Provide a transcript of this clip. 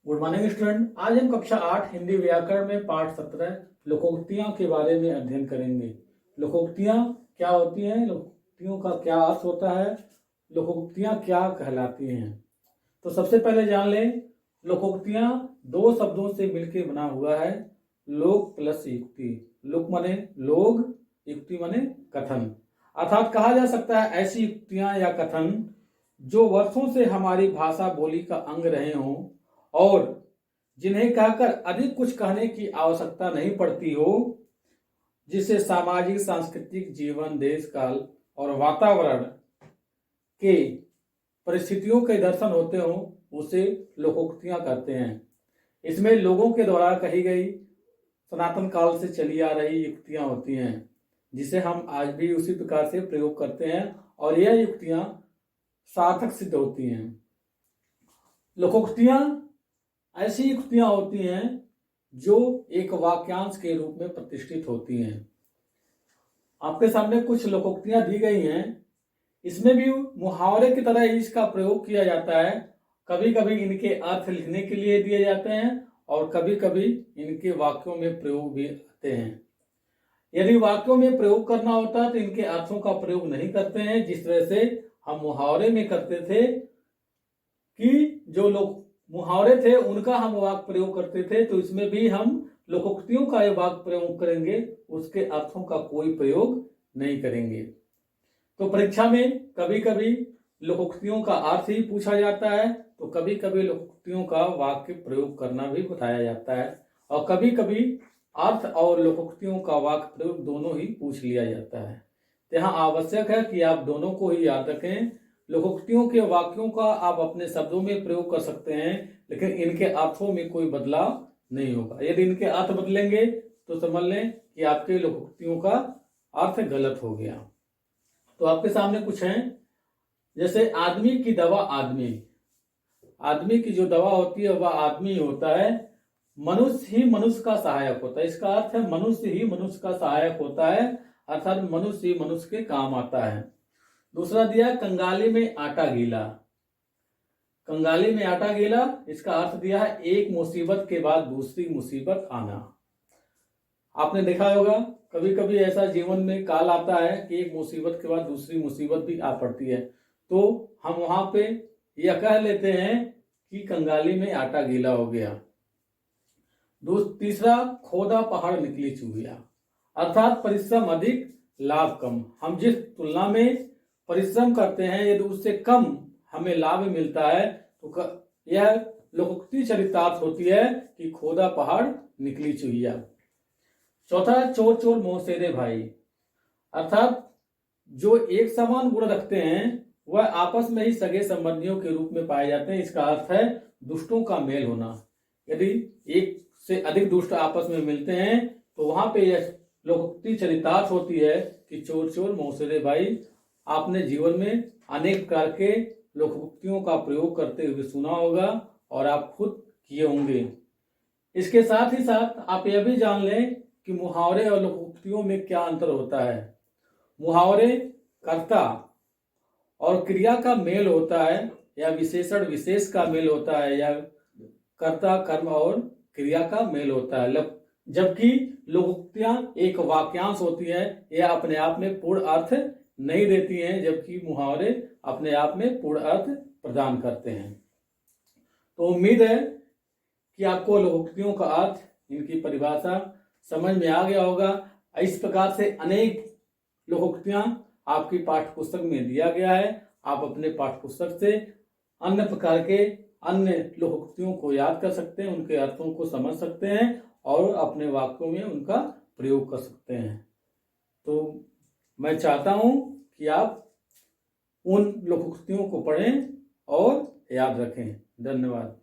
Good morning student. आज हम कक्षा 8 हिंदी व्याकरण में पाठ 17 लोकोक्तियां के बारे में अध्ययन करेंगे। लोकोक्तियां क्या होती हैं, लोकोक्तियों का क्या अर्थ होता है, लोकोक्तियां क्या कहलाती हैं। तो सबसे पहले जान लें, लोकोक्तियां दो शब्दों से मिलकर बना हुआ है, लोक प्लस युक्ति। लोक माने लोग, युक्ति माने कथन। अर्थात कहा जा सकता है ऐसी युक्तियां या कथन जो वर्षों से हमारी भाषा बोली का अंग रहे हों और जिन्हें कहकर अधिक कुछ कहने की आवश्यकता नहीं पड़ती हो, जिससे सामाजिक सांस्कृतिक जीवन, देश काल और वातावरण के परिस्थितियों के दर्शन होते हो, उसे लोकोक्तियां कहते हैं। इसमें लोगों के द्वारा कही गई सनातन काल से चली आ रही युक्तियां होती हैं, जिसे हम आज भी उसी प्रकार से प्रयोग करते हैं और यह युक्तियां सार्थक सिद्ध होती हैं। लोकोक्तियां ऐसी युक्तियां होती हैं जो एक वाक्यांश के रूप में प्रतिष्ठित होती हैं। आपके सामने कुछ लोकोक्तियां दी गई हैं। इसमें भी मुहावरे की तरह इसका प्रयोग किया जाता है। कभी कभी इनके अर्थ लिखने के लिए दिए जाते हैं और कभी कभी इनके वाक्यों में प्रयोग भी आते हैं। यदि वाक्यों में प्रयोग करना होता है तो इनके अर्थों का प्रयोग नहीं करते हैं, जिस तरह से हम मुहावरे में करते थे कि जो लोग मुहावरे थे उनका हम वाक्य प्रयोग करते थे, तो इसमें भी हम लोकोक्तियों का ये वाक्य प्रयोग करेंगे, उसके अर्थों का कोई प्रयोग नहीं करेंगे। तो परीक्षा में कभी कभी लोकोक्तियों का अर्थ ही पूछा जाता है, तो कभी कभी लोकोक्तियों का वाक्य प्रयोग करना भी बताया जाता है और कभी कभी अर्थ और लोकोक्तियों का वाक्य प्रयोग दोनों ही पूछ लिया जाता है। तो यहाँ आवश्यक है कि आप दोनों को ही याद रखें। लोकोक्तियों के वाक्यों का आप अपने शब्दों में प्रयोग कर सकते हैं, लेकिन इनके अर्थों में कोई बदलाव नहीं होगा। यदि इनके अर्थ बदलेंगे तो समझ लें कि आपके लोकोक्तियों का अर्थ गलत हो गया। तो आपके सामने कुछ हैं, जैसे आदमी की दवा आदमी। आदमी की जो दवा होती है वह आदमी होता है। मनुष्य ही मनुष्य का सहायक होता है। इसका अर्थ है मनुष्य ही मनुष्य का सहायक होता है, अर्थात मनुष्य ही मनुष्य के काम आता है। दूसरा दिया कंगाली में आटा गीला। कंगाली में आटा गीला, इसका अर्थ दिया है एक मुसीबत के बाद दूसरी मुसीबत आना। आपने देखा होगा कभी कभी ऐसा जीवन में काल आता है कि एक मुसीबत के बाद दूसरी मुसीबत भी आ पड़ती है, तो हम वहां पे यह कह लेते हैं कि कंगाली में आटा गीला हो गया। तीसरा खोदा पहाड़ निकली चूहिया, अर्थात परिश्रम अधिक लाभ कम। हम जिस तुलना में परिश्रम करते हैं यदि उससे कम हमें लाभ मिलता है तो यह लोकोक्ति चरितार्थ होती है कि खोदा पहाड़ निकली चूहिया। चौथा चोर चोर मौसेरे भाई, अर्थात जो एक समान गुण रखते हैं वह आपस में ही सगे संबंधियों के रूप में पाए जाते हैं। इसका अर्थ है दुष्टों का मेल होना। यदि एक से अधिक दुष्ट आपस में मिलते हैं तो वहां पे यह लोकोक्ति चरितार्थ होती है कि चोर चोर मौसेरे भाई। आपने जीवन में अनेक प्रकार के लोकोक्तियों का प्रयोग करते हुए सुना होगा और आप खुद किए होंगे। इसके साथ ही साथ आप यह भी जान लें कि मुहावरे और लोकोक्तियों में क्या अंतर होता है। मुहावरे कर्ता और क्रिया का मेल होता है, या विशेषण विशेष का मेल होता है, या कर्ता कर्म और क्रिया का मेल होता है। जबकि लोकोक्तियां एक वाक्यांश होती है, यह अपने आप में पूर्ण अर्थ नहीं देती हैं, जबकि मुहावरे अपने आप में पूर्ण अर्थ प्रदान करते हैं। तो उम्मीद है कि आपको लोकोक्तियों का अर्थ, इनकी परिभाषा समझ में आ गया होगा। इस प्रकार से अनेक लोकोक्तियां आपकी पाठ्य पुस्तक में दिया गया है। आप अपने पाठ्य पुस्तक से अन्य प्रकार के अन्य लोकोक्तियों को याद कर सकते हैं, उनके अर्थों को समझ सकते हैं और अपने वाक्यों में उनका प्रयोग कर सकते हैं। तो मैं चाहता हूं कि आप उन लोकोक्तियों को पढ़ें और याद रखें। धन्यवाद।